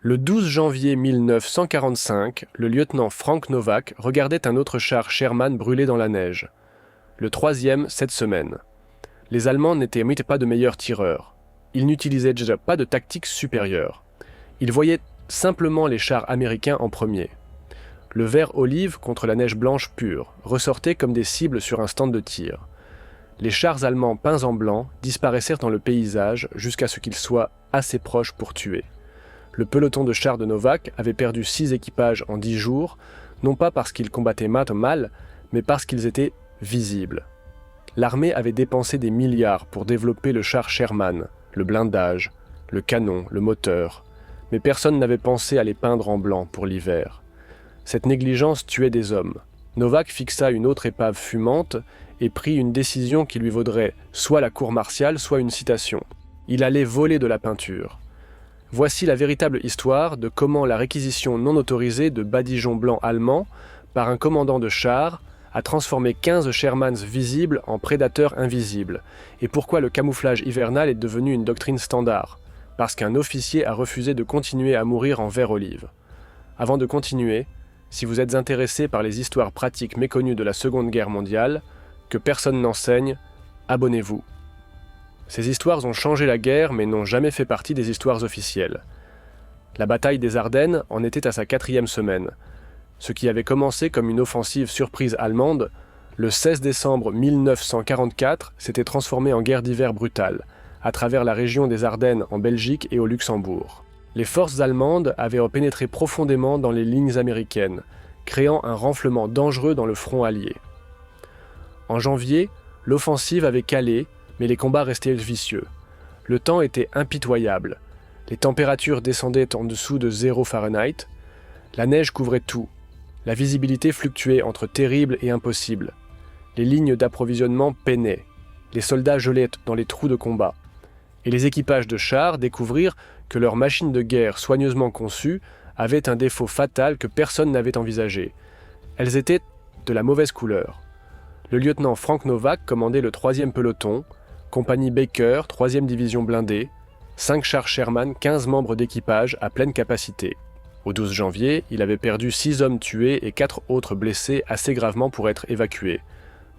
Le 12 janvier 1945, le lieutenant Frank Novak regardait un autre char Sherman brûler dans la neige. Le troisième cette semaine. Les Allemands n'étaient pas de meilleurs tireurs. Ils n'utilisaient déjà pas de tactique supérieure. Ils voyaient simplement les chars américains en premier. Le vert olive contre la neige blanche pure ressortait comme des cibles sur un stand de tir. Les chars allemands peints en blanc disparaissèrent dans le paysage jusqu'à ce qu'ils soient assez proches pour tuer. Le peloton de chars de Novak avait perdu 6 équipages en 10 jours, non pas parce qu'ils combattaient mal, mais parce qu'ils étaient visibles. L'armée avait dépensé des milliards pour développer le char Sherman, le blindage, le canon, le moteur, mais personne n'avait pensé à les peindre en blanc pour l'hiver. Cette négligence tuait des hommes. Novak fixa une autre épave fumante et prit une décision qui lui vaudrait soit la cour martiale, soit une citation. Il allait voler de la peinture. Voici la véritable histoire de comment la réquisition non autorisée de badigeons blancs allemands par un commandant de char a transformé 15 Shermans visibles en prédateurs invisibles, et pourquoi le camouflage hivernal est devenu une doctrine standard, parce qu'un officier a refusé de continuer à mourir en vert olive. Avant de continuer, si vous êtes intéressé par les histoires pratiques méconnues de la Seconde Guerre mondiale, que personne n'enseigne, abonnez-vous. Ces histoires ont changé la guerre mais n'ont jamais fait partie des histoires officielles. La bataille des Ardennes en était à sa 4e semaine. Ce qui avait commencé comme une offensive surprise allemande, le 16 décembre 1944 s'était transformé en guerre d'hiver brutale, à travers la région des Ardennes en Belgique et au Luxembourg. Les forces allemandes avaient pénétré profondément dans les lignes américaines, créant un renflement dangereux dans le front allié. En janvier, l'offensive avait calé, mais les combats restaient vicieux. Le temps était impitoyable. Les températures descendaient en dessous de 0 Fahrenheit. La neige couvrait tout. La visibilité fluctuait entre terrible et impossible. Les lignes d'approvisionnement peinaient. Les soldats gelaient dans les trous de combat. Et les équipages de chars découvrirent que leurs machines de guerre soigneusement conçues avaient un défaut fatal que personne n'avait envisagé. Elles étaient de la mauvaise couleur. Le lieutenant Frank Novak commandait le 3e peloton, compagnie Baker, 3e division blindée, 5 chars Sherman, 15 membres d'équipage à pleine capacité. Au 12 janvier, il avait perdu 6 hommes tués et 4 autres blessés assez gravement pour être évacués,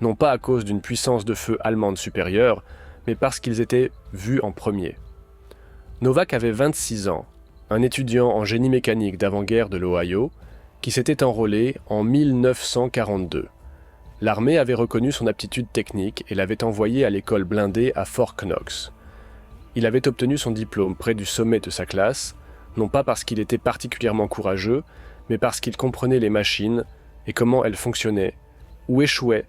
non pas à cause d'une puissance de feu allemande supérieure, mais parce qu'ils étaient vus en premier. Novak avait 26 ans, un étudiant en génie mécanique d'avant-guerre de l'Ohio, qui s'était enrôlé en 1942. L'armée avait reconnu son aptitude technique et l'avait envoyé à l'école blindée à Fort Knox. Il avait obtenu son diplôme près du sommet de sa classe, non pas parce qu'il était particulièrement courageux, mais parce qu'il comprenait les machines et comment elles fonctionnaient, ou échouaient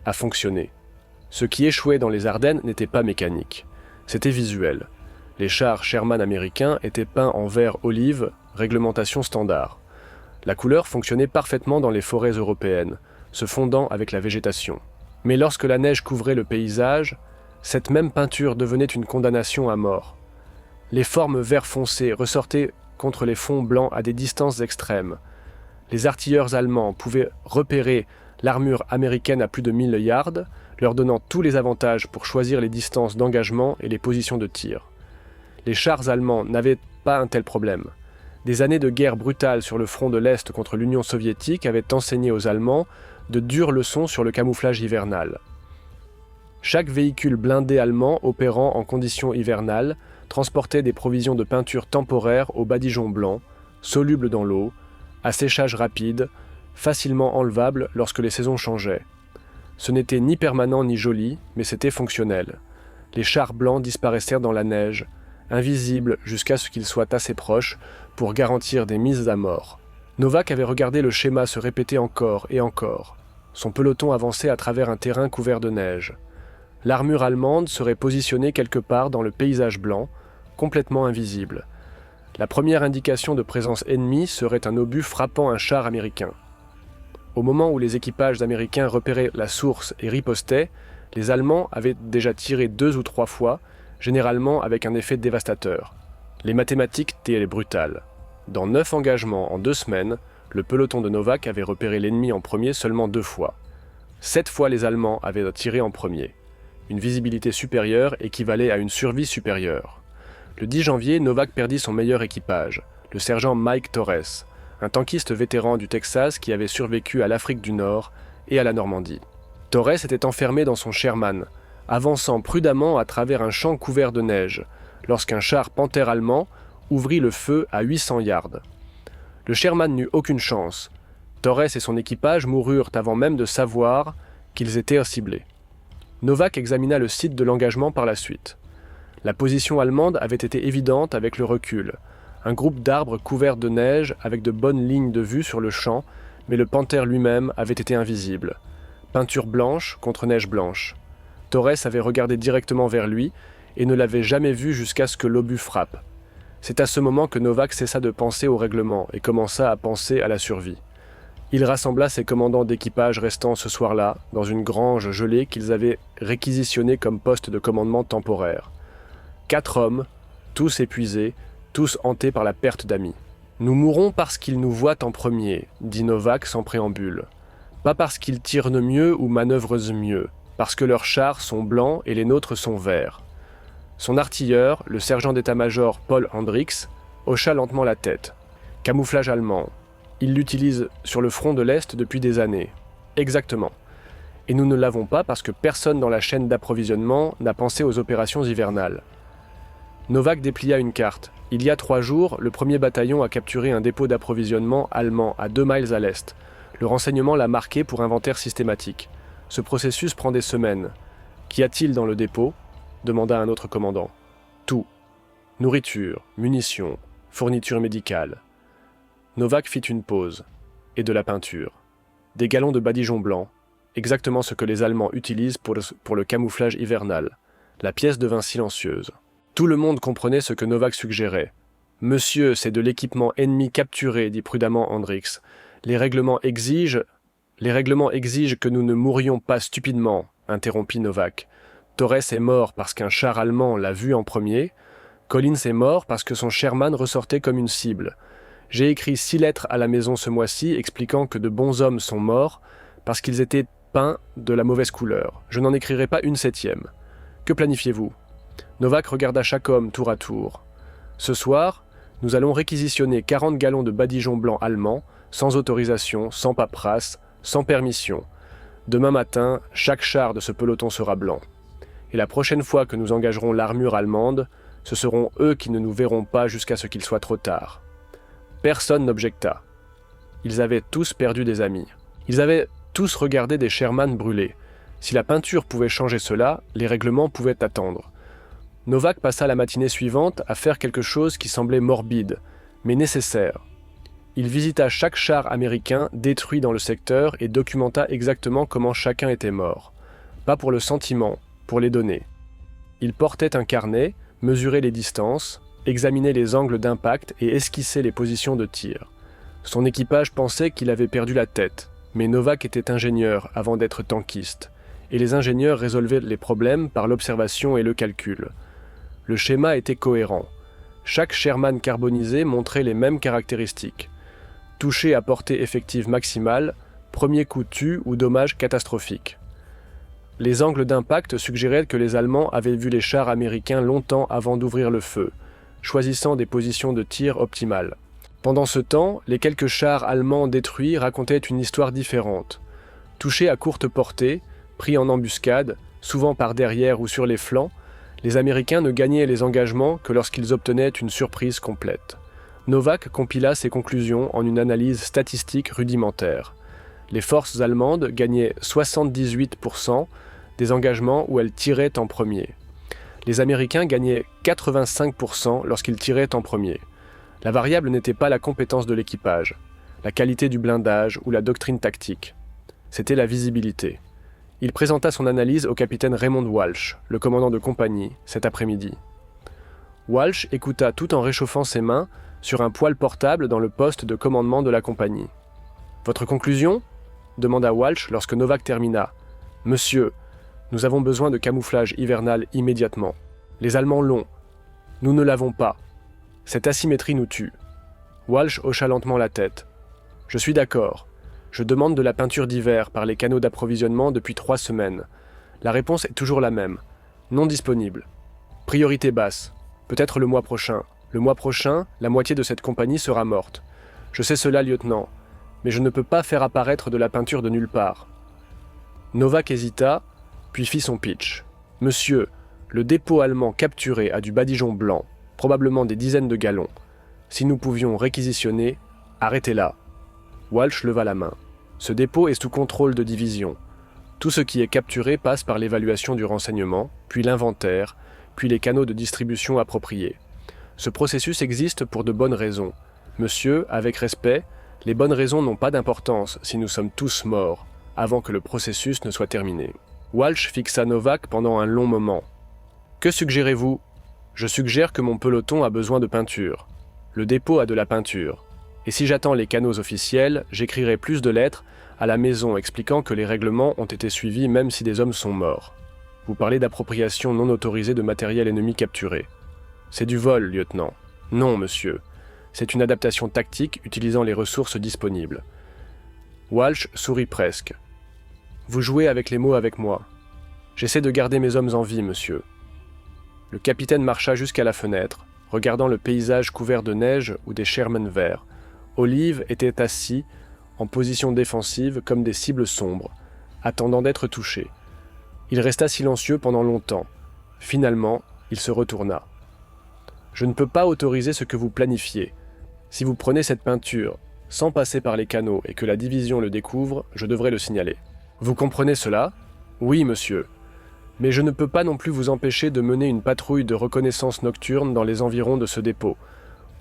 à fonctionner. Ce qui échouait dans les Ardennes n'était pas mécanique, c'était visuel. Les chars Sherman américains étaient peints en vert olive, réglementation standard. La couleur fonctionnait parfaitement dans les forêts européennes, se fondant avec la végétation. Mais lorsque la neige couvrait le paysage, cette même peinture devenait une condamnation à mort. Les formes vert foncé ressortaient contre les fonds blancs à des distances extrêmes. Les artilleurs allemands pouvaient repérer l'armure américaine à plus de 1000 yards, leur donnant tous les avantages pour choisir les distances d'engagement et les positions de tir. Les chars allemands n'avaient pas un tel problème. Des années de guerre brutale sur le front de l'Est contre l'Union soviétique avaient enseigné aux Allemands de dures leçons sur le camouflage hivernal. Chaque véhicule blindé allemand opérant en conditions hivernales transportait des provisions de peinture temporaires aux badigeons blancs, solubles dans l'eau, à séchage rapide, facilement enlevables lorsque les saisons changeaient. Ce n'était ni permanent ni joli, mais c'était fonctionnel. Les chars blancs disparaissèrent dans la neige, invisibles jusqu'à ce qu'ils soient assez proches pour garantir des mises à mort. Novak avait regardé le schéma se répéter encore et encore. Son peloton avançait à travers un terrain couvert de neige. L'armure allemande serait positionnée quelque part dans le paysage blanc, complètement invisible. La première indication de présence ennemie serait un obus frappant un char américain. Au moment où les équipages américains repéraient la source et ripostaient, les Allemands avaient déjà tiré 2 ou 3 fois, généralement avec un effet dévastateur. Les mathématiques étaient brutales. Dans 9 engagements en 2 semaines, le peloton de Novak avait repéré l'ennemi en premier seulement 2 fois. 7 fois les Allemands avaient tiré en premier. Une visibilité supérieure équivalait à une survie supérieure. Le 10 janvier, Novak perdit son meilleur équipage, le sergent Mike Torres, un tankiste vétéran du Texas qui avait survécu à l'Afrique du Nord et à la Normandie. Torres était enfermé dans son Sherman, avançant prudemment à travers un champ couvert de neige, lorsqu'un char Panther allemand ouvrit le feu à 800 yards. Le Sherman n'eut aucune chance. Torres et son équipage moururent avant même de savoir qu'ils étaient ciblés. Novak examina le site de l'engagement par la suite. La position allemande avait été évidente avec le recul. Un groupe d'arbres couverts de neige avec de bonnes lignes de vue sur le champ, mais le Panther lui-même avait été invisible. Peinture blanche contre neige blanche. Torres avait regardé directement vers lui et ne l'avait jamais vu jusqu'à ce que l'obus frappe. C'est à ce moment que Novak cessa de penser au règlement et commença à penser à la survie. Il rassembla ses commandants d'équipage restants ce soir-là dans une grange gelée qu'ils avaient réquisitionnée comme poste de commandement temporaire. 4 hommes, tous épuisés, tous hantés par la perte d'amis. « Nous mourrons parce qu'ils nous voient en premier », dit Novak sans préambule. « Pas parce qu'ils tirent mieux ou manœuvrent mieux, parce que leurs chars sont blancs et les nôtres sont verts. » Son artilleur, le sergent d'état-major Paul Hendricks, hocha lentement la tête. « Camouflage allemand. Il l'utilise sur le front de l'Est depuis des années. » « Exactement. Et nous ne l'avons pas parce que personne dans la chaîne d'approvisionnement n'a pensé aux opérations hivernales. » Novak déplia une carte. Il y a 3 jours, le 1er bataillon a capturé un dépôt d'approvisionnement allemand à 2 miles à l'est. Le renseignement l'a marqué pour inventaire systématique. Ce processus prend des semaines. Qu'y a-t-il dans le dépôt ? Demanda un autre commandant. Tout. Nourriture, munitions, fournitures médicales. Novak fit une pause. Et de la peinture. Des galons de badigeon blanc. Exactement ce que les Allemands utilisent pour le camouflage hivernal. La pièce devint silencieuse. Tout le monde comprenait ce que Novak suggérait. « Monsieur, c'est de l'équipement ennemi capturé, dit prudemment Hendricks. Les règlements exigent que nous ne mourions pas stupidement, interrompit Novak. Torres est mort parce qu'un char allemand l'a vu en premier. Collins est mort parce que son Sherman ressortait comme une cible. J'ai écrit 6 lettres à la maison ce mois-ci expliquant que de bons hommes sont morts parce qu'ils étaient peints de la mauvaise couleur. Je n'en écrirai pas une 7e. Que planifiez-vous ? Novak regarda chaque homme tour à tour. Ce soir, nous allons réquisitionner 40 gallons de badigeon blanc allemand, sans autorisation, sans paperasse, sans permission. Demain matin, chaque char de ce peloton sera blanc. Et la prochaine fois que nous engagerons l'armure allemande, ce seront eux qui ne nous verront pas jusqu'à ce qu'il soit trop tard. Personne n'objecta. Ils avaient tous perdu des amis. Ils avaient tous regardé des Sherman brûlés. Si la peinture pouvait changer cela, les règlements pouvaient attendre. Novak passa la matinée suivante à faire quelque chose qui semblait morbide, mais nécessaire. Il visita chaque char américain détruit dans le secteur et documenta exactement comment chacun était mort. Pas pour le sentiment, pour les données. Il portait un carnet, mesurait les distances, examinait les angles d'impact et esquissait les positions de tir. Son équipage pensait qu'il avait perdu la tête, mais Novak était ingénieur avant d'être tankiste, et les ingénieurs résolvaient les problèmes par l'observation et le calcul. Le schéma était cohérent. Chaque Sherman carbonisé montrait les mêmes caractéristiques. Touché à portée effective maximale, premier coup tue ou dommage catastrophique. Les angles d'impact suggéraient que les Allemands avaient vu les chars américains longtemps avant d'ouvrir le feu, choisissant des positions de tir optimales. Pendant ce temps, les quelques chars allemands détruits racontaient une histoire différente. Touchés à courte portée, pris en embuscade, souvent par derrière ou sur les flancs, les Américains ne gagnaient les engagements que lorsqu'ils obtenaient une surprise complète. Novak compila ses conclusions en une analyse statistique rudimentaire. Les forces allemandes gagnaient 78% des engagements où elles tiraient en premier. Les Américains gagnaient 85% lorsqu'ils tiraient en premier. La variable n'était pas la compétence de l'équipage, la qualité du blindage ou la doctrine tactique. C'était la visibilité. Il présenta son analyse au capitaine Raymond Walsh, le commandant de compagnie, cet après-midi. Walsh écouta tout en réchauffant ses mains sur un poêle portable dans le poste de commandement de la compagnie. « Votre conclusion » demanda Walsh lorsque Novak termina. « Monsieur, nous avons besoin de camouflage hivernal immédiatement. Les Allemands l'ont. Nous ne l'avons pas. Cette asymétrie nous tue. » Walsh hocha lentement la tête. « Je suis d'accord. Je demande de la peinture d'hiver par les canaux d'approvisionnement depuis 3 semaines. La réponse est toujours la même. Non disponible. Priorité basse. Peut-être le mois prochain. Le mois prochain, la moitié de cette compagnie sera morte. Je sais cela, lieutenant, mais je ne peux pas faire apparaître de la peinture de nulle part. » Novak hésita, puis fit son pitch. « Monsieur, le dépôt allemand capturé a du badigeon blanc, probablement des dizaines de gallons. Si nous pouvions réquisitionner, arrêtez-là. » Walsh leva la main. « Ce dépôt est sous contrôle de division. Tout ce qui est capturé passe par l'évaluation du renseignement, puis l'inventaire, puis les canaux de distribution appropriés. Ce processus existe pour de bonnes raisons. Monsieur, avec respect, les bonnes raisons n'ont pas d'importance si nous sommes tous morts, avant que le processus ne soit terminé. » Walsh fixa Novak pendant un long moment. « Que suggérez-vous ? » ?»« Je suggère que mon peloton a besoin de peinture. Le dépôt a de la peinture. Et si j'attends les canaux officiels, j'écrirai plus de lettres à la maison expliquant que les règlements ont été suivis même si des hommes sont morts. Vous parlez d'appropriation non autorisée de matériel ennemi capturé. C'est du vol, lieutenant. Non, monsieur. C'est une adaptation tactique utilisant les ressources disponibles. » Walsh sourit presque. « Vous jouez avec les mots avec moi. J'essaie de garder mes hommes en vie, monsieur. » Le capitaine marcha jusqu'à la fenêtre, regardant le paysage couvert de neige ou des Sherman verts. Olive était assis, en position défensive comme des cibles sombres, attendant d'être touché. Il resta silencieux pendant longtemps. Finalement, il se retourna. « Je ne peux pas autoriser ce que vous planifiez. Si vous prenez cette peinture, sans passer par les canaux et que la division le découvre, je devrais le signaler. Vous comprenez cela ? Oui, monsieur. Mais je ne peux pas non plus vous empêcher de mener une patrouille de reconnaissance nocturne dans les environs de ce dépôt.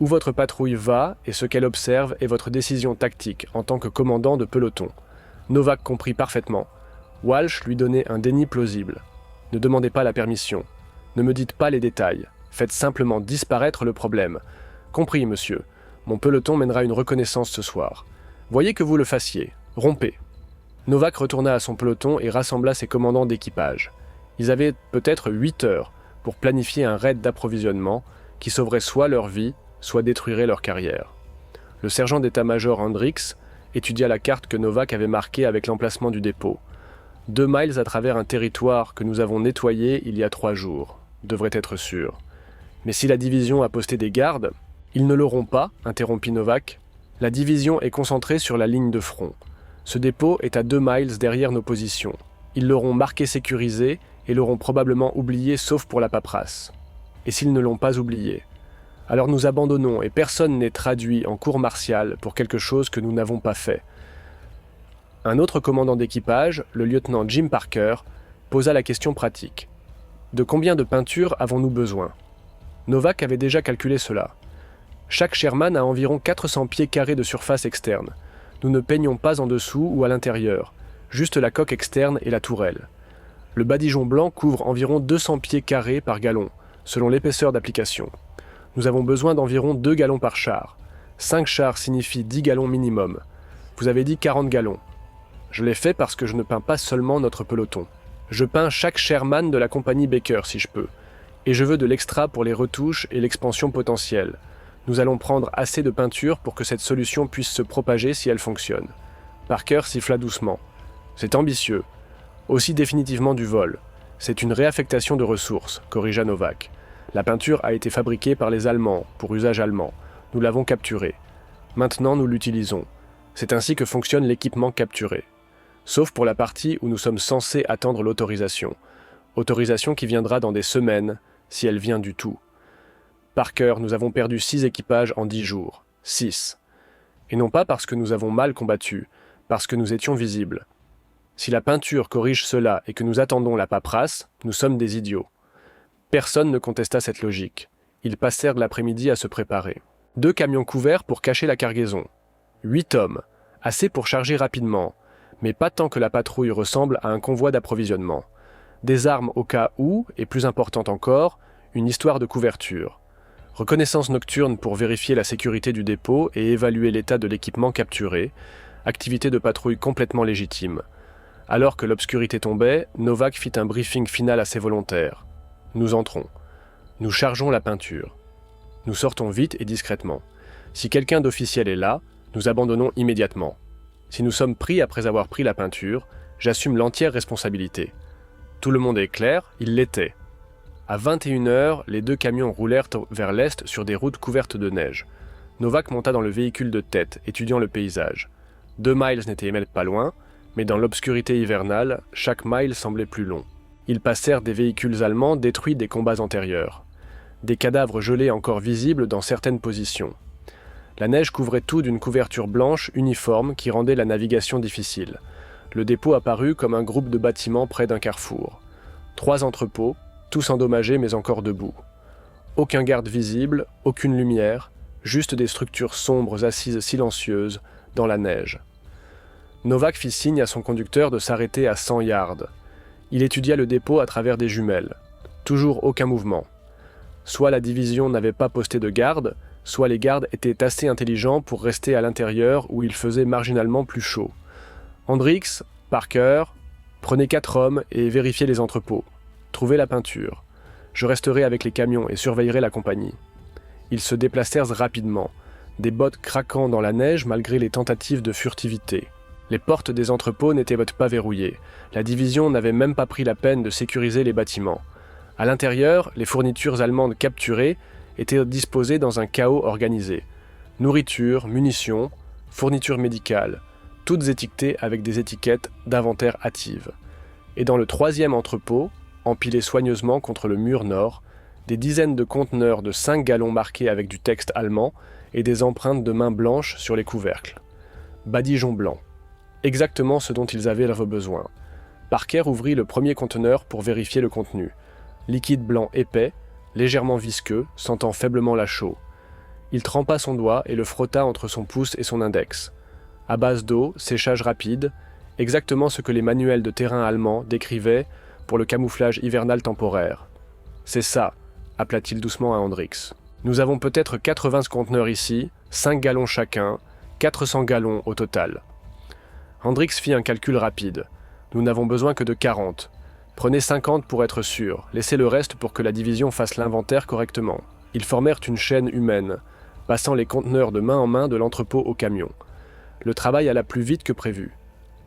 Où votre patrouille va et ce qu'elle observe est votre décision tactique en tant que commandant de peloton. » Novak comprit parfaitement. Walsh lui donnait un déni plausible. « Ne demandez pas la permission. Ne me dites pas les détails. Faites simplement disparaître le problème. Compris, monsieur. Mon peloton mènera une reconnaissance ce soir. Voyez que vous le fassiez. Rompez. » Novak retourna à son peloton et rassembla ses commandants d'équipage. Ils avaient peut-être 8 heures pour planifier un raid d'approvisionnement qui sauverait soit leur vie, soit détruirait leur carrière. Le sergent d'état-major Hendricks étudia la carte que Novak avait marquée avec l'emplacement du dépôt. 2 miles à travers un territoire que nous avons nettoyé il y a 3 jours, devrait être sûr. Mais si la division a posté des gardes, ils ne l'auront pas, interrompit Novak. La division est concentrée sur la ligne de front. Ce dépôt est à 2 miles derrière nos positions. Ils l'auront marqué sécurisé et l'auront probablement oublié sauf pour la paperasse. Et s'ils ne l'ont pas oublié, alors nous abandonnons et personne n'est traduit en cour martiale pour quelque chose que nous n'avons pas fait. Un autre commandant d'équipage, le lieutenant Jim Parker, posa la question pratique. De combien de peintures avons-nous besoin ? Novak avait déjà calculé cela. Chaque Sherman a environ 400 pieds carrés de surface externe. Nous ne peignons pas en dessous ou à l'intérieur, juste la coque externe et la tourelle. Le badigeon blanc couvre environ 200 pieds carrés par gallon, selon l'épaisseur d'application. Nous avons besoin d'environ 2 gallons par char. 5 chars signifie 10 gallons minimum. Vous avez dit 40 gallons. Je l'ai fait parce que je ne peins pas seulement notre peloton. Je peins chaque Sherman de la compagnie Baker si je peux. Et je veux de l'extra pour les retouches et l'expansion potentielle. Nous allons prendre assez de peinture pour que cette solution puisse se propager si elle fonctionne. Parker siffla doucement. C'est ambitieux. Aussi définitivement du vol. C'est une réaffectation de ressources, corrigea Novak. La peinture a été fabriquée par les Allemands, pour usage allemand. Nous l'avons capturée. Maintenant, nous l'utilisons. C'est ainsi que fonctionne l'équipement capturé. Sauf pour la partie où nous sommes censés attendre l'autorisation. Autorisation qui viendra dans des semaines, si elle vient du tout. Parker, nous avons perdu 6 équipages en 10 jours. 6. Et non pas parce que nous avons mal combattu, parce que nous étions visibles. Si la peinture corrige cela et que nous attendons la paperasse, nous sommes des idiots. Personne ne contesta cette logique. Ils passèrent l'après-midi à se préparer. 2 camions couverts pour cacher la cargaison. 8 hommes, assez pour charger rapidement, mais pas tant que la patrouille ressemble à un convoi d'approvisionnement. Des armes au cas où, et plus important encore, une histoire de couverture. Reconnaissance nocturne pour vérifier la sécurité du dépôt et évaluer l'état de l'équipement capturé, activité de patrouille complètement légitime. Alors que l'obscurité tombait, Novak fit un briefing final à ses volontaires. Nous entrons. Nous chargeons la peinture. Nous sortons vite et discrètement. Si quelqu'un d'officiel est là, nous abandonnons immédiatement. Si nous sommes pris après avoir pris la peinture, j'assume l'entière responsabilité. Tout le monde est clair, il l'était. À 21h, les 2 camions roulèrent vers l'est sur des routes couvertes de neige. Novak monta dans le véhicule de tête, étudiant le paysage. 2 miles n'étaient pas loin, mais dans l'obscurité hivernale, chaque mile semblait plus long. Ils passèrent des véhicules allemands détruits des combats antérieurs. Des cadavres gelés encore visibles dans certaines positions. La neige couvrait tout d'une couverture blanche uniforme qui rendait la navigation difficile. Le dépôt apparut comme un groupe de bâtiments près d'un carrefour. 3 entrepôts, tous endommagés mais encore debout. Aucun garde visible, aucune lumière, juste des structures sombres assises silencieuses dans la neige. Novak fit signe à son conducteur de s'arrêter à 100 yards. Il étudia le dépôt à travers des jumelles. Toujours aucun mouvement. Soit la division n'avait pas posté de garde, soit les gardes étaient assez intelligents pour rester à l'intérieur où il faisait marginalement plus chaud. Hendricks, Parker, prenez 4 hommes et vérifiez les entrepôts. Trouvez la peinture. Je resterai avec les camions et surveillerai la compagnie. Ils se déplacèrent rapidement, des bottes craquant dans la neige malgré les tentatives de furtivité. Les portes des entrepôts n'étaient pas verrouillées. La division n'avait même pas pris la peine de sécuriser les bâtiments. À l'intérieur, les fournitures allemandes capturées étaient disposées dans un chaos organisé. Nourriture, munitions, fournitures médicales, toutes étiquetées avec des étiquettes d'inventaire hâtives. Et dans le 3e entrepôt, empilé soigneusement contre le mur nord, des dizaines de conteneurs de 5 gallons marqués avec du texte allemand et des empreintes de mains blanches sur les couvercles. Badigeons blancs. Exactement ce dont ils avaient besoin. Parker ouvrit le premier conteneur pour vérifier le contenu. Liquide blanc épais, légèrement visqueux, sentant faiblement la chaux. Il trempa son doigt et le frotta entre son pouce et son index. À base d'eau, séchage rapide, exactement ce que les manuels de terrain allemands décrivaient pour le camouflage hivernal temporaire. C'est ça, appela-t-il doucement à Hendricks. Nous avons peut-être 80 conteneurs ici, 5 gallons chacun, 400 gallons au total. Hendricks fit un calcul rapide. Nous n'avons besoin que de 40. Prenez 50 pour être sûr, laissez le reste pour que la division fasse l'inventaire correctement. Ils formèrent une chaîne humaine, passant les conteneurs de main en main de l'entrepôt au camion. Le travail alla plus vite que prévu.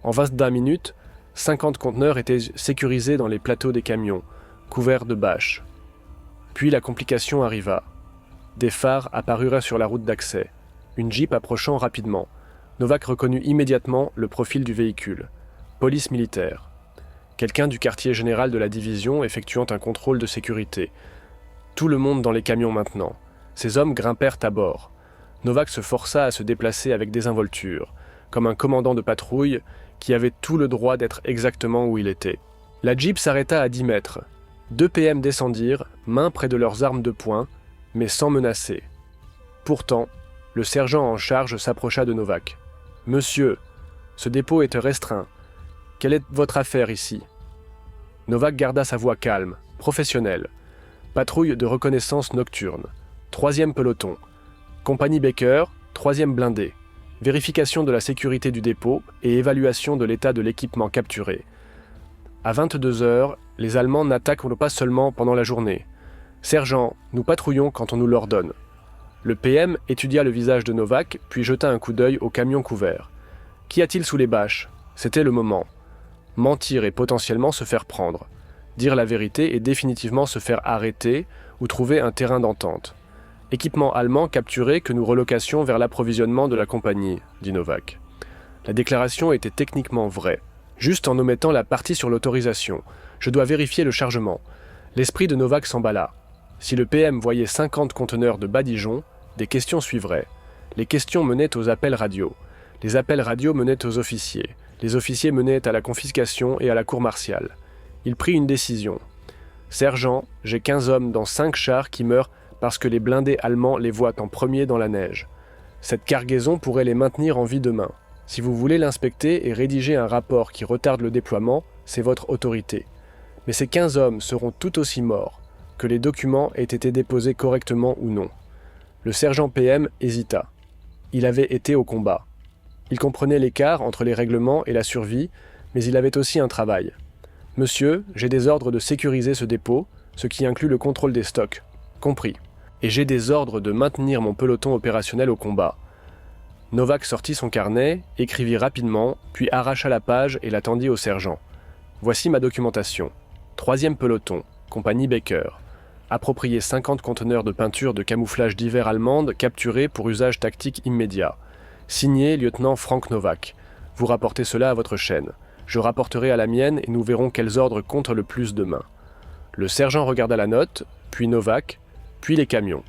En 20 minutes, 50 conteneurs étaient sécurisés dans les plateaux des camions, couverts de bâches. Puis la complication arriva. Des phares apparurent sur la route d'accès, une Jeep approchant rapidement. Novak reconnut immédiatement le profil du véhicule. Police militaire. Quelqu'un du quartier général de la division effectuant un contrôle de sécurité. Tout le monde dans les camions maintenant. Ces hommes grimpèrent à bord. Novak se força à se déplacer avec désinvolture, comme un commandant de patrouille qui avait tout le droit d'être exactement où il était. La Jeep s'arrêta à 10 mètres. 2 PM descendirent, mains près de leurs armes de poing, mais sans menacer. Pourtant, le sergent en charge s'approcha de Novak. « Monsieur, ce dépôt est restreint. Quelle est votre affaire ici ?» Novak garda sa voix calme, professionnelle. Patrouille de reconnaissance nocturne. 3e peloton. Compagnie Baker, 3e blindé. Vérification de la sécurité du dépôt et évaluation de l'état de l'équipement capturé. À 22h, les Allemands n'attaquent pas seulement pendant la journée. Sergent, nous patrouillons quand on nous l'ordonne. Le PM étudia le visage de Novak, puis jeta un coup d'œil au camion couvert. Qu'y a-t-il sous les bâches ? C'était le moment. Mentir et potentiellement se faire prendre. Dire la vérité et définitivement se faire arrêter ou trouver un terrain d'entente. Équipement allemand capturé que nous relocations vers l'approvisionnement de la compagnie, dit Novak. La déclaration était techniquement vraie, juste en omettant la partie sur l'autorisation. Je dois vérifier le chargement. L'esprit de Novak s'emballa. Si le PM voyait 50 conteneurs de badigeons, des questions suivraient. Les questions menaient aux appels radio. Les appels radio menaient aux officiers. Les officiers menaient à la confiscation et à la cour martiale. Il prit une décision. « Sergent, j'ai 15 hommes dans 5 chars qui meurent parce que les blindés allemands les voient en premier dans la neige. Cette cargaison pourrait les maintenir en vie demain. Si vous voulez l'inspecter et rédiger un rapport qui retarde le déploiement, c'est votre autorité. Mais ces 15 hommes seront tout aussi morts, que les documents aient été déposés correctement ou non. » Le sergent PM hésita. Il avait été au combat. Il comprenait l'écart entre les règlements et la survie, mais il avait aussi un travail. « Monsieur, j'ai des ordres de sécuriser ce dépôt, ce qui inclut le contrôle des stocks. Compris. Et j'ai des ordres de maintenir mon peloton opérationnel au combat. » Novak sortit son carnet, écrivit rapidement, puis arracha la page et la tendit au sergent. « Voici ma documentation. 3e peloton, compagnie Baker. Approprier 50 conteneurs de peinture de camouflage d'hiver allemande capturés pour usage tactique immédiat. Signé lieutenant Frank Novak. Vous rapportez cela à votre chaîne. Je rapporterai à la mienne et nous verrons quels ordres comptent le plus demain. Le sergent regarda la note, puis Novak, puis les camions.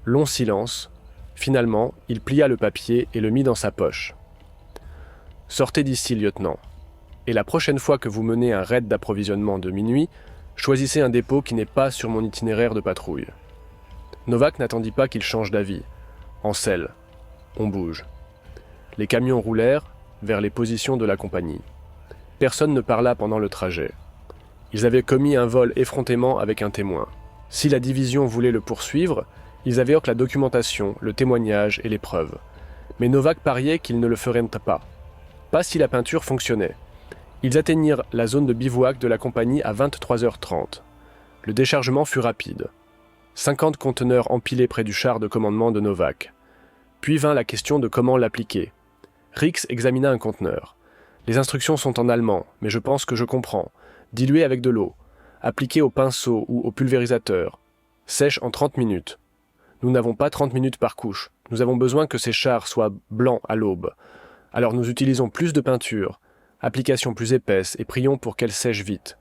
Long silence. Finalement, il plia le papier et le mit dans sa poche. « Sortez d'ici, lieutenant. Et la prochaine fois que vous menez un raid d'approvisionnement de minuit, choisissez un dépôt qui n'est pas sur mon itinéraire de patrouille. » Novak n'attendit pas qu'il change d'avis. En selle. On bouge. Les camions roulèrent vers les positions de la compagnie. Personne ne parla pendant le trajet. Ils avaient commis un vol effrontément avec un témoin. Si la division voulait le poursuivre, ils avaient la documentation, le témoignage et les preuves. Mais Novak pariait qu'ils ne le feraient pas. Pas si la peinture fonctionnait. Ils atteignirent la zone de bivouac de la compagnie à 23h30. Le déchargement fut rapide. 50 conteneurs empilés près du char de commandement de Novak. Puis vint la question de comment l'appliquer. Rix examina un conteneur. Les instructions sont en allemand, mais je pense que je comprends. Dilué avec de l'eau. Appliqué au pinceau ou au pulvérisateur. Sèche en 30 minutes. Nous n'avons pas 30 minutes par couche. Nous avons besoin que ces chars soient blancs à l'aube. Alors nous utilisons plus de peinture, application plus épaisse et prions pour qu'elle sèche vite.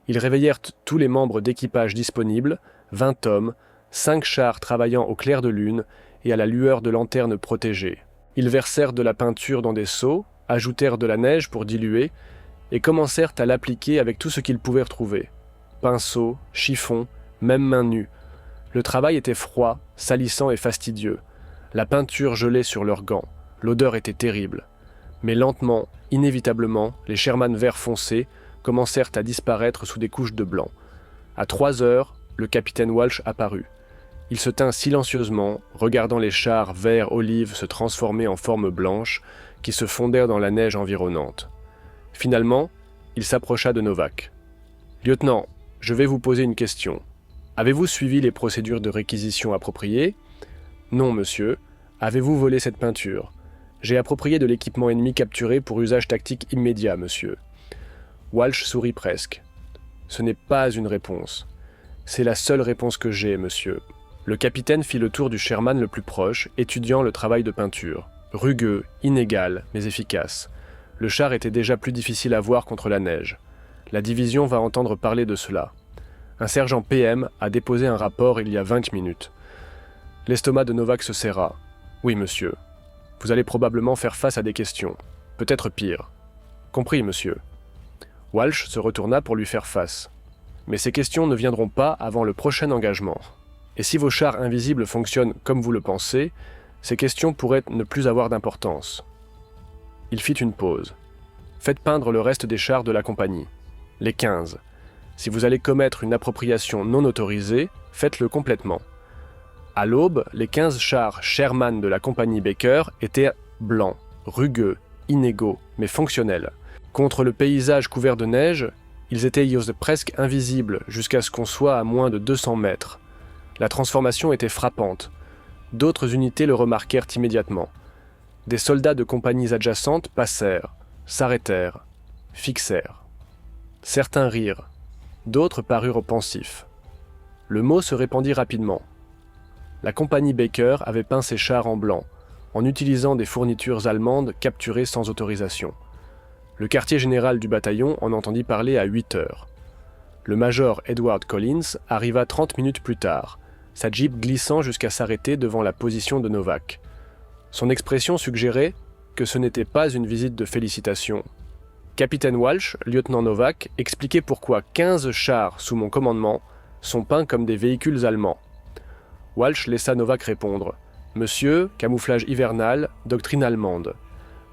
Ils réveillèrent tous les membres d'équipage disponibles, 20 hommes, 5 chars travaillant au clair de lune et à la lueur de lanternes protégées. Ils versèrent de la peinture dans des seaux, ajoutèrent de la neige pour diluer et commencèrent à l'appliquer avec tout ce qu'ils pouvaient trouver. Pinceau, chiffon, même main nue. Le travail était froid, salissant et fastidieux. La peinture gelait sur leurs gants. L'odeur était terrible. Mais lentement, inévitablement, les Sherman vert foncé commencèrent à disparaître sous des couches de blanc. À 3 heures, le capitaine Walsh apparut. Il se tint silencieusement, regardant les chars vert olive se transformer en formes blanches qui se fondèrent dans la neige environnante. Finalement, il s'approcha de Novak. « Lieutenant, je vais vous poser une question. Avez-vous suivi les procédures de réquisition appropriées ? » ?»« Non, monsieur. Avez-vous volé cette peinture ? » ?»« J'ai approprié de l'équipement ennemi capturé pour usage tactique immédiat, monsieur. » Walsh sourit presque. « Ce n'est pas une réponse. C'est la seule réponse que j'ai, monsieur. » Le capitaine fit le tour du Sherman le plus proche, étudiant le travail de peinture. Rugueux, inégal, mais efficace. Le char était déjà plus difficile à voir contre la neige. La division va entendre parler de cela. Un sergent PM a déposé un rapport il y a 20 minutes. L'estomac de Novak se serra. « Oui, monsieur. Vous allez probablement faire face à des questions. Peut-être pire. »« Compris, monsieur. » Walsh se retourna pour lui faire face. « Mais ces questions ne viendront pas avant le prochain engagement. Et si vos chars invisibles fonctionnent comme vous le pensez, ces questions pourraient ne plus avoir d'importance. » Il fit une pause. « Faites peindre le reste des chars de la compagnie. Les 15. Si vous allez commettre une appropriation non autorisée, faites-le complètement. » À l'aube, les 15 chars Sherman de la compagnie Baker étaient blancs, rugueux, inégaux, mais fonctionnels. Contre le paysage couvert de neige, ils étaient presque invisibles jusqu'à ce qu'on soit à moins de 200 mètres. La transformation était frappante. D'autres unités le remarquèrent immédiatement. Des soldats de compagnies adjacentes passèrent, s'arrêtèrent, fixèrent. Certains rirent, d'autres parurent pensifs. Le mot se répandit rapidement. La compagnie Baker avait peint ses chars en blanc, en utilisant des fournitures allemandes capturées sans autorisation. Le quartier général du bataillon en entendit parler à 8 heures. Le major Edward Collins arriva 30 minutes plus tard, sa jeep glissant jusqu'à s'arrêter devant la position de Novak. Son expression suggérait que ce n'était pas une visite de félicitations. Capitaine Walsh, lieutenant Novak, expliquait pourquoi 15 chars sous mon commandement sont peints comme des véhicules allemands. Walsh laissa Novak répondre. « Monsieur, camouflage hivernal, doctrine allemande.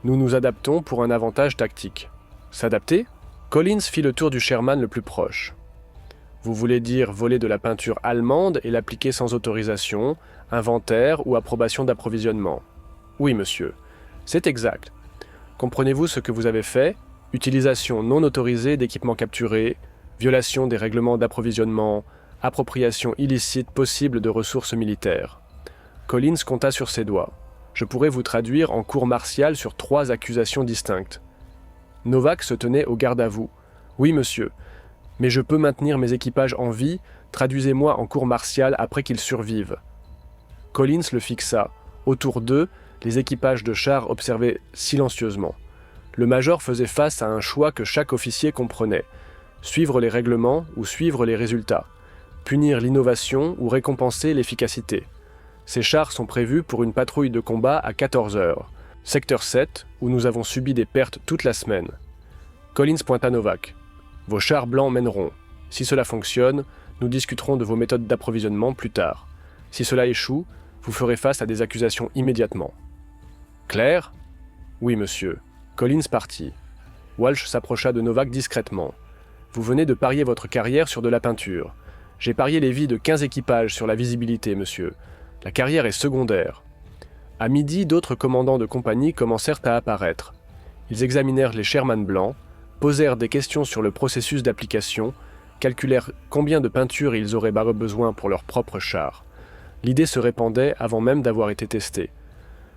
Nous nous adaptons pour un avantage tactique. » « S'adapter » Collins fit le tour du Sherman le plus proche. « Vous voulez dire voler de la peinture allemande et l'appliquer sans autorisation, inventaire ou approbation d'approvisionnement. » « Oui, monsieur. C'est exact. Comprenez-vous ce que vous avez fait ? Utilisation non autorisée d'équipements capturés, violation des règlements d'approvisionnement, appropriation illicite possible de ressources militaires. » Collins compta sur ses doigts. « Je pourrais vous traduire en cour martiale sur 3 accusations distinctes. » Novak se tenait au garde à vous. « Oui, monsieur. Mais je peux maintenir mes équipages en vie Traduisez-moi en cours martial après qu'ils survivent. » Collins le fixa. Autour d'eux, les équipages de chars observaient silencieusement. Le major faisait face à un choix que chaque officier comprenait. Suivre les règlements ou suivre les résultats. Punir l'innovation ou récompenser l'efficacité. Ces chars sont prévus pour une patrouille de combat à 14 heures. Secteur 7, où nous avons subi des pertes toute la semaine. Collins pointa Novak. « Vos chars blancs mèneront. Si cela fonctionne, nous discuterons de vos méthodes d'approvisionnement plus tard. Si cela échoue, vous ferez face à des accusations immédiatement. » Clair ? Oui, monsieur. Collins partit. Walsh s'approcha de Novak discrètement. « Vous venez de parier votre carrière sur de la peinture. J'ai parié les vies de 15 équipages sur la visibilité, monsieur. La carrière est secondaire. » À midi, d'autres commandants de compagnie commencèrent à apparaître. Ils examinèrent les Sherman blancs, posèrent des questions sur le processus d'application, calculèrent combien de peinture ils auraient besoin pour leur propre char. L'idée se répandait avant même d'avoir été testée.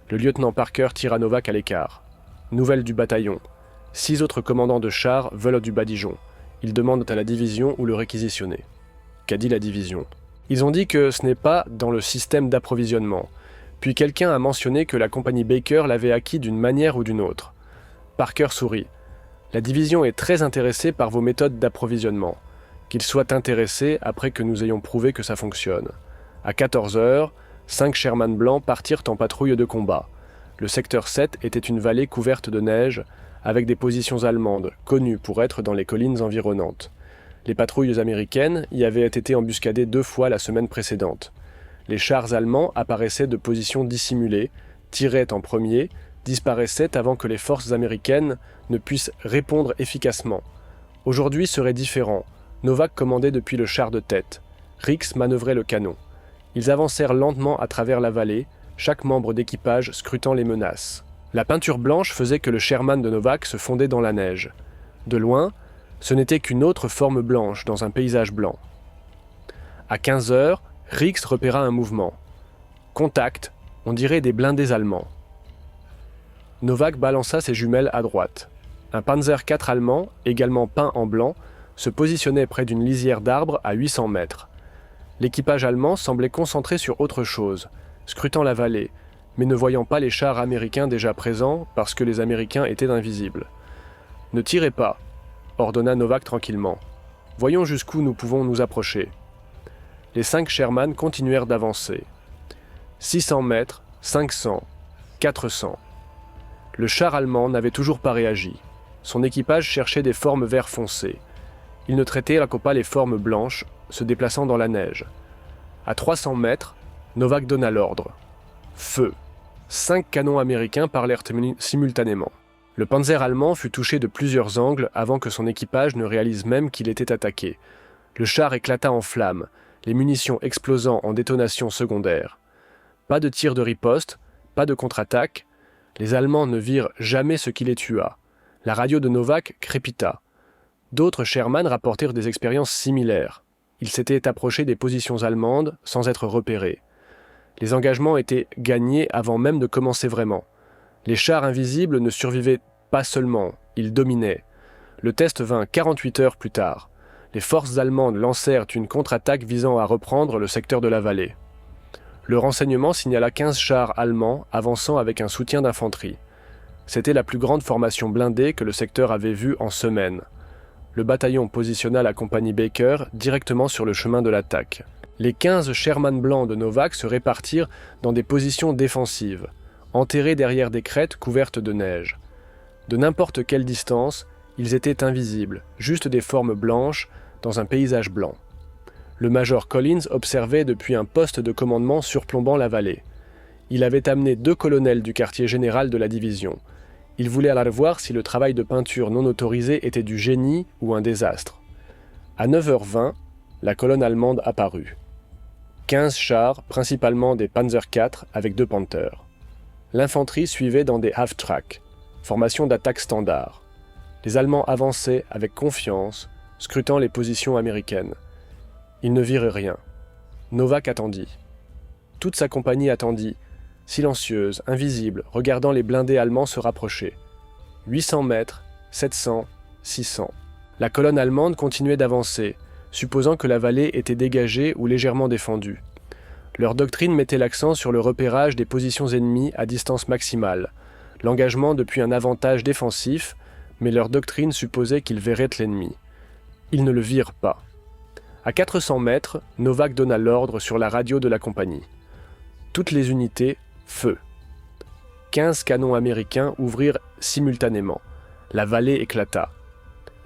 Le lieutenant Parker tira Novak à l'écart. Nouvelle du bataillon. 6 autres commandants de chars veulent du badigeon. Ils demandent à la division où le réquisitionner. Qu'a dit la division ? Ils ont dit que ce n'est pas dans le système d'approvisionnement. Puis quelqu'un a mentionné que la compagnie Baker l'avait acquis d'une manière ou d'une autre. Parker sourit. La division est très intéressée par vos méthodes d'approvisionnement. Qu'ils soient intéressés après que nous ayons prouvé que ça fonctionne. À 14 heures, 5 Sherman blancs partirent en patrouille de combat. Le secteur 7 était une vallée couverte de neige, avec des positions allemandes, connues pour être dans les collines environnantes. Les patrouilles américaines y avaient été embuscadées 2 fois la semaine précédente. Les chars allemands apparaissaient de positions dissimulées, tiraient en premier, disparaissaient avant que les forces américaines ne puissent répondre efficacement. Aujourd'hui serait différent. Novak commandait depuis le char de tête. Rix manœuvrait le canon. Ils avancèrent lentement à travers la vallée, chaque membre d'équipage scrutant les menaces. La peinture blanche faisait que le Sherman de Novak se fondait dans la neige. De loin, ce n'était qu'une autre forme blanche dans un paysage blanc. À 15 heures, Rix repéra un mouvement. Contact, on dirait des blindés allemands. Novak balança ses jumelles à droite. Un Panzer IV allemand, également peint en blanc, se positionnait près d'une lisière d'arbres à 800 mètres. L'équipage allemand semblait concentré sur autre chose, scrutant la vallée, mais ne voyant pas les chars américains déjà présents parce que les Américains étaient invisibles. « Ne tirez pas », ordonna Novak tranquillement. « Voyons jusqu'où nous pouvons nous approcher. » Les 5 Sherman continuèrent d'avancer. 600 mètres, 500, 400. Le char allemand n'avait toujours pas réagi. Son équipage cherchait des formes vert foncé. Il ne traitait qu'au pas les formes blanches, se déplaçant dans la neige. À 300 mètres, Novak donna l'ordre. Feu. 5 canons américains parlèrent simultanément. Le Panzer allemand fut touché de plusieurs angles avant que son équipage ne réalise même qu'il était attaqué. Le char éclata en flammes, les munitions explosant en détonation secondaire. Pas de tir de riposte, pas de contre-attaque. Les Allemands ne virent jamais ce qui les tua. La radio de Novak crépita. D'autres Sherman rapportèrent des expériences similaires. Ils s'étaient approchés des positions allemandes sans être repérés. Les engagements étaient gagnés avant même de commencer vraiment. Les chars invisibles ne survivaient pas seulement, ils dominaient. Le test vint 48 heures plus tard. Les forces allemandes lancèrent une contre-attaque visant à reprendre le secteur de la vallée. Le renseignement signala 15 chars allemands avançant avec un soutien d'infanterie. C'était la plus grande formation blindée que le secteur avait vue en semaines. Le bataillon positionna la compagnie Baker directement sur le chemin de l'attaque. Les 15 Sherman blancs de Novak se répartirent dans des positions défensives, enterrés derrière des crêtes couvertes de neige. De n'importe quelle distance, ils étaient invisibles, juste des formes blanches dans un paysage blanc. Le major Collins observait depuis un poste de commandement surplombant la vallée. Il avait amené 2 colonels du quartier général de la division. Il voulait aller voir si le travail de peinture non autorisé était du génie ou un désastre. À 9h20, la colonne allemande apparut. 15 chars, principalement des Panzer IV avec 2 Panthers. L'infanterie suivait dans des half-track, formation d'attaque standard. Les Allemands avançaient avec confiance, scrutant les positions américaines. Ils ne virent rien. Novak attendit. Toute sa compagnie attendit, silencieuse, invisible, regardant les blindés allemands se rapprocher. 800 mètres, 700, 600. La colonne allemande continuait d'avancer, supposant que la vallée était dégagée ou légèrement défendue. Leur doctrine mettait l'accent sur le repérage des positions ennemies à distance maximale, l'engagement depuis un avantage défensif, mais leur doctrine supposait qu'ils verraient l'ennemi. Ils ne le virent pas. À 400 mètres, Novak donna l'ordre sur la radio de la compagnie. Toutes les unités, feu. 15 canons américains ouvrirent simultanément. La vallée éclata.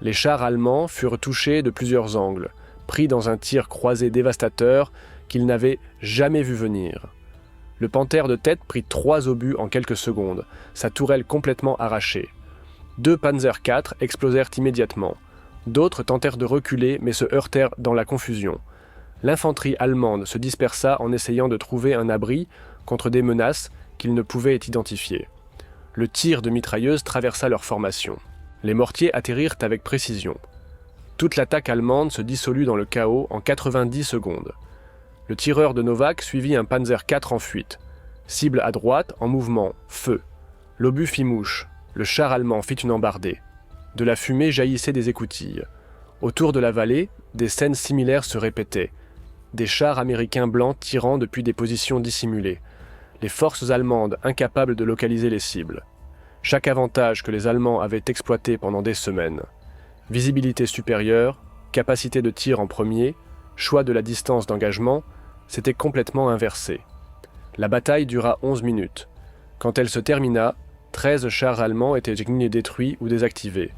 Les chars allemands furent touchés de plusieurs angles, pris dans un tir croisé dévastateur qu'ils n'avaient jamais vu venir. Le Panthère de tête prit 3 obus en quelques secondes, sa tourelle complètement arrachée. 2 Panzer IV explosèrent immédiatement. D'autres tentèrent de reculer mais se heurtèrent dans la confusion. L'infanterie allemande se dispersa en essayant de trouver un abri contre des menaces qu'ils ne pouvaient identifier. Le tir de mitrailleuses traversa leur formation. Les mortiers atterrirent avec précision. Toute l'attaque allemande se dissolut dans le chaos en 90 secondes. Le tireur de Novak suivit un Panzer IV en fuite. Cible à droite, en mouvement, feu. L'obus fit mouche. Le char allemand fit une embardée. De la fumée jaillissait des écoutilles. Autour de la vallée, des scènes similaires se répétaient. Des chars américains blancs tirant depuis des positions dissimulées. Les forces allemandes incapables de localiser les cibles. Chaque avantage que les Allemands avaient exploité pendant des semaines. Visibilité supérieure, capacité de tir en premier, choix de la distance d'engagement, s'était complètement inversé. La bataille dura 11 minutes. Quand elle se termina, 13 chars allemands étaient détruits ou désactivés.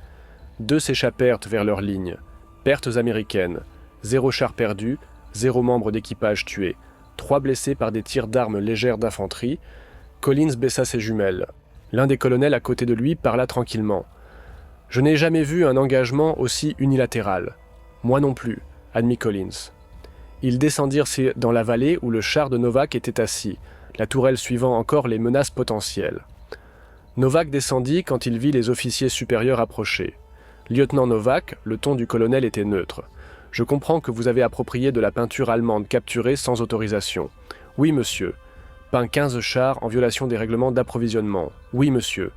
2 s'échappèrent vers leur ligne. Pertes américaines. 0 char perdu, 0 membre d'équipage tué. 3 blessés par des tirs d'armes légères d'infanterie. Collins baissa ses jumelles. L'un des colonels à côté de lui parla tranquillement. « Je n'ai jamais vu un engagement aussi unilatéral. »« Moi non plus, » admit Collins. Ils descendirent dans la vallée où le char de Novak était assis, la tourelle suivant encore les menaces potentielles. Novak descendit quand il vit les officiers supérieurs approcher. « Lieutenant Novak, le ton du colonel était neutre. Je comprends que vous avez approprié de la peinture allemande capturée sans autorisation. Oui, monsieur. Peint 15 chars en violation des règlements d'approvisionnement. Oui, monsieur.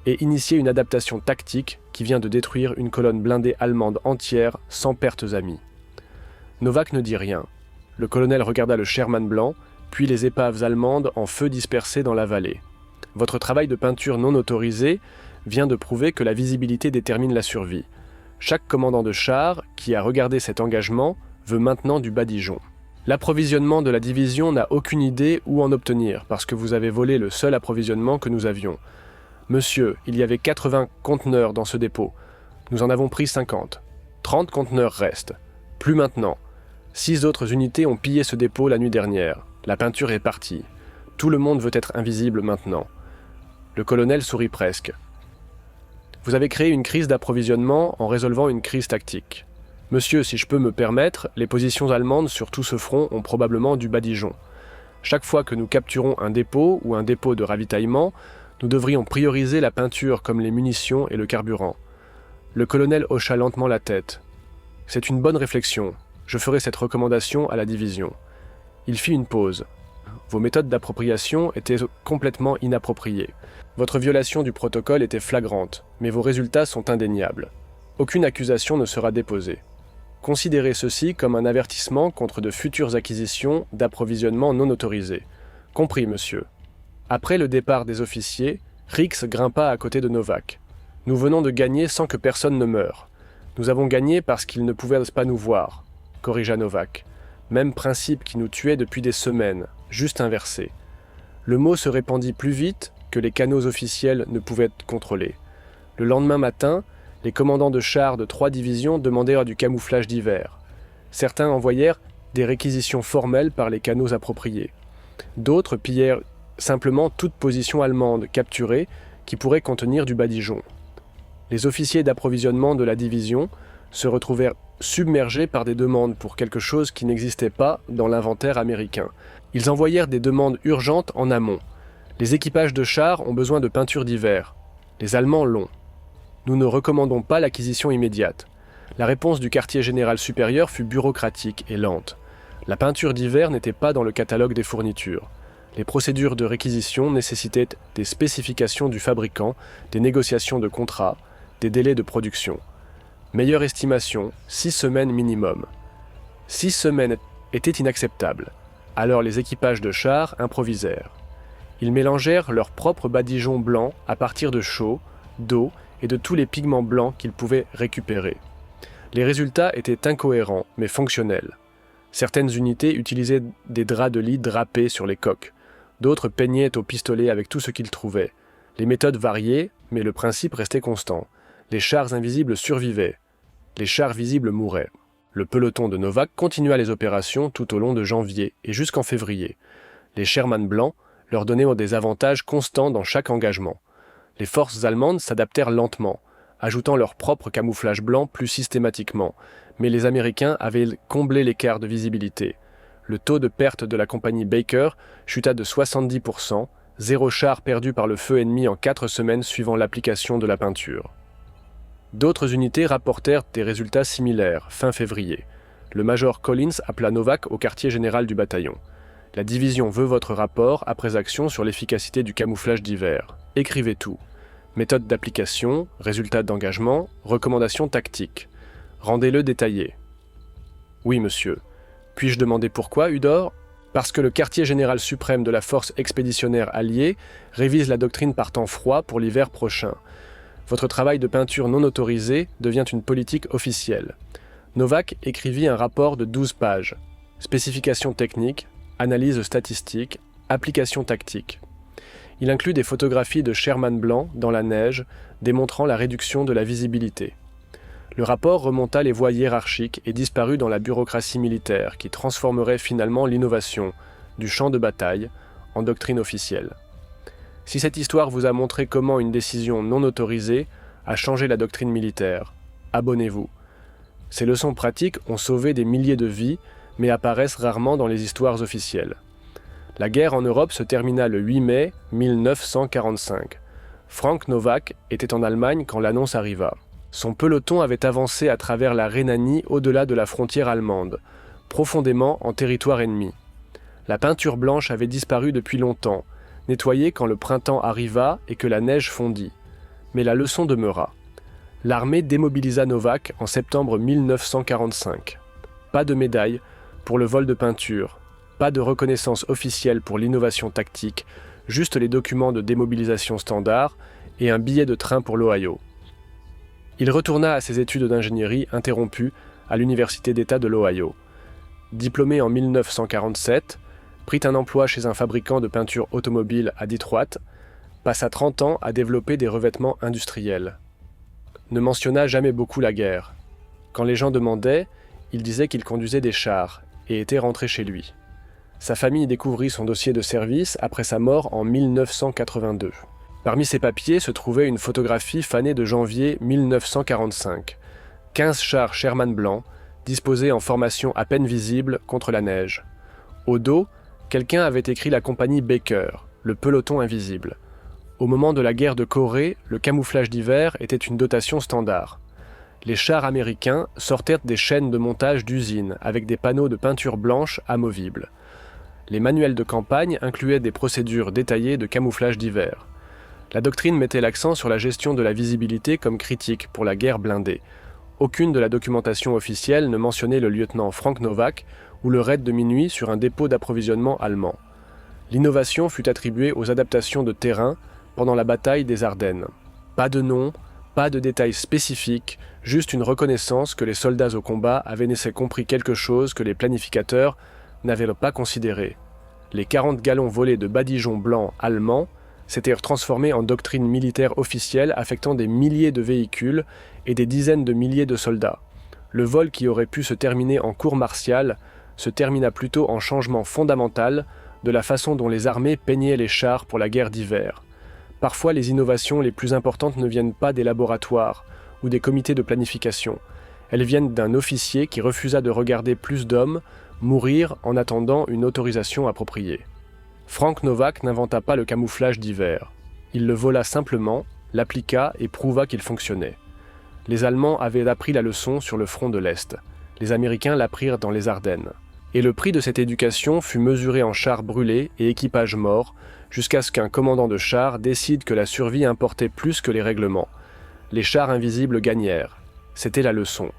Et initié une adaptation tactique qui vient de détruire une colonne blindée allemande entière sans pertes amies. » Novak ne dit rien. Le colonel regarda le Sherman blanc, puis les épaves allemandes en feu dispersées dans la vallée. « Votre travail de peinture non autorisé vient de prouver que la visibilité détermine la survie. Chaque commandant de char qui a regardé cet engagement veut maintenant du badigeon. L'approvisionnement de la division n'a aucune idée où en obtenir, parce que vous avez volé le seul approvisionnement que nous avions. Monsieur, il y avait 80 conteneurs dans ce dépôt. Nous en avons pris 50. 30 conteneurs restent. Plus maintenant. 6 autres unités ont pillé ce dépôt la nuit dernière. La peinture est partie. Tout le monde veut être invisible maintenant. » Le colonel sourit presque. « Vous avez créé une crise d'approvisionnement en résolvant une crise tactique. Monsieur, si je peux me permettre, les positions allemandes sur tout ce front ont probablement du badigeon. Chaque fois que nous capturons un dépôt ou un dépôt de ravitaillement, nous devrions prioriser la peinture comme les munitions et le carburant. » Le colonel hocha lentement la tête. « C'est une bonne réflexion. Je ferai cette recommandation à la division. » Il fit une pause. « Vos méthodes d'appropriation étaient complètement inappropriées. Votre violation du protocole était flagrante, mais vos résultats sont indéniables. Aucune accusation ne sera déposée. Considérez ceci comme un avertissement contre de futures acquisitions d'approvisionnement non autorisées. Compris, monsieur. » Après le départ des officiers, Rix grimpa à côté de Novak. « Nous venons de gagner sans que personne ne meure. Nous avons gagné parce qu'ils ne pouvaient pas nous voir, » corrigea Novak. Même principe qui nous tuait depuis des semaines, juste inversé. Le mot se répandit plus vite que les canaux officiels ne pouvaient contrôler. Le lendemain matin, les commandants de chars de 3 divisions demandèrent du camouflage d'hiver. Certains envoyèrent des réquisitions formelles par les canaux appropriés. D'autres pillèrent simplement toute position allemande capturée qui pourrait contenir du badigeon. Les officiers d'approvisionnement de la division se retrouvèrent submergés par des demandes pour quelque chose qui n'existait pas dans l'inventaire américain. Ils envoyèrent des demandes urgentes en amont. Les équipages de chars ont besoin de peinture d'hiver. Les Allemands l'ont. Nous ne recommandons pas l'acquisition immédiate. La réponse du quartier général supérieur fut bureaucratique et lente. La peinture d'hiver n'était pas dans le catalogue des fournitures. Les procédures de réquisition nécessitaient des spécifications du fabricant, des négociations de contrats, des délais de production. Meilleure estimation, 6 semaines minimum. 6 semaines étaient inacceptables. Alors les équipages de chars improvisèrent. Ils mélangèrent leurs propres badigeons blancs à partir de chaux, d'eau et de tous les pigments blancs qu'ils pouvaient récupérer. Les résultats étaient incohérents, mais fonctionnels. Certaines unités utilisaient des draps de lit drapés sur les coques. D'autres peignaient au pistolet avec tout ce qu'ils trouvaient. Les méthodes variaient, mais le principe restait constant. Les chars invisibles survivaient. Les chars visibles mouraient. Le peloton de Novak continua les opérations tout au long de janvier et jusqu'en février. Les Sherman blancs leur donnaient des avantages constants dans chaque engagement. Les forces allemandes s'adaptèrent lentement, ajoutant leur propre camouflage blanc plus systématiquement, mais les Américains avaient comblé l'écart de visibilité. Le taux de perte de la compagnie Baker chuta de 70%, 0 char perdu par le feu ennemi en 4 semaines suivant l'application de la peinture. D'autres unités rapportèrent des résultats similaires, fin février. Le major Collins appela Novak au quartier général du bataillon. La division veut votre rapport après action sur l'efficacité du camouflage d'hiver. Écrivez tout. Méthode d'application, résultats d'engagement, recommandations tactiques. Rendez-le détaillé. Oui, monsieur. Puis-je demander pourquoi, Udor ? Parce que le quartier général suprême de la force expéditionnaire alliée révise la doctrine par temps froid pour l'hiver prochain. Votre travail de peinture non autorisé devient une politique officielle. Novak écrivit un rapport de 12 pages. Spécifications techniques, analyse statistique, application tactique. Il inclut des photographies de Sherman blanc dans la neige, démontrant la réduction de la visibilité. Le rapport remonta les voies hiérarchiques et disparut dans la bureaucratie militaire qui transformerait finalement l'innovation, du champ de bataille, en doctrine officielle. Si cette histoire vous a montré comment une décision non autorisée a changé la doctrine militaire, abonnez-vous. Ces leçons pratiques ont sauvé des milliers de vies, mais apparaissent rarement dans les histoires officielles. La guerre en Europe se termina le 8 mai 1945. Frank Novak était en Allemagne quand l'annonce arriva. Son peloton avait avancé à travers la Rhénanie au-delà de la frontière allemande, profondément en territoire ennemi. La peinture blanche avait disparu depuis longtemps, nettoyée quand le printemps arriva et que la neige fondit. Mais la leçon demeura. L'armée démobilisa Novak en septembre 1945. Pas de médaille pour le vol de peinture, pas de reconnaissance officielle pour l'innovation tactique, juste les documents de démobilisation standard et un billet de train pour l'Ohio. Il retourna à ses études d'ingénierie interrompues à l'Université d'État de l'Ohio. Diplômé en 1947, prit un emploi chez un fabricant de peinture automobile à Detroit, passa 30 ans à développer des revêtements industriels. Ne mentionna jamais beaucoup la guerre. Quand les gens demandaient, il disait qu'il conduisait des chars et était rentré chez lui. Sa famille découvrit son dossier de service après sa mort en 1982. Parmi ses papiers se trouvait une photographie fanée de janvier 1945. 15 chars Sherman blancs, disposés en formation à peine visible contre la neige. Au dos, quelqu'un avait écrit la compagnie Baker, le peloton invisible. Au moment de la guerre de Corée, le camouflage d'hiver était une dotation standard. Les chars américains sortaient des chaînes de montage d'usines avec des panneaux de peinture blanche amovibles. Les manuels de campagne incluaient des procédures détaillées de camouflage d'hiver. La doctrine mettait l'accent sur la gestion de la visibilité comme critique pour la guerre blindée. Aucune de la documentation officielle ne mentionnait le lieutenant Frank Novak ou le raid de minuit sur un dépôt d'approvisionnement allemand. L'innovation fut attribuée aux adaptations de terrain pendant la bataille des Ardennes. Pas de nom, pas de détails spécifiques, juste une reconnaissance que les soldats au combat avaient laissé compris quelque chose que les planificateurs n'avaient pas considéré. Les 40 gallons volés de badigeons blancs allemands s'étaient transformés en doctrine militaire officielle affectant des milliers de véhicules et des dizaines de milliers de soldats. Le vol qui aurait pu se terminer en cour martiale se termina plutôt en changement fondamental de la façon dont les armées peignaient les chars pour la guerre d'hiver. Parfois, les innovations les plus importantes ne viennent pas des laboratoires ou des comités de planification. Elles viennent d'un officier qui refusa de regarder plus d'hommes mourir en attendant une autorisation appropriée. Frank Novak n'inventa pas le camouflage d'hiver. Il le vola simplement, l'appliqua et prouva qu'il fonctionnait. Les Allemands avaient appris la leçon sur le front de l'Est. Les Américains l'apprirent dans les Ardennes. Et le prix de cette éducation fut mesuré en chars brûlés et équipages morts, jusqu'à ce qu'un commandant de chars décide que la survie importait plus que les règlements. Les chars invisibles gagnèrent. C'était la leçon.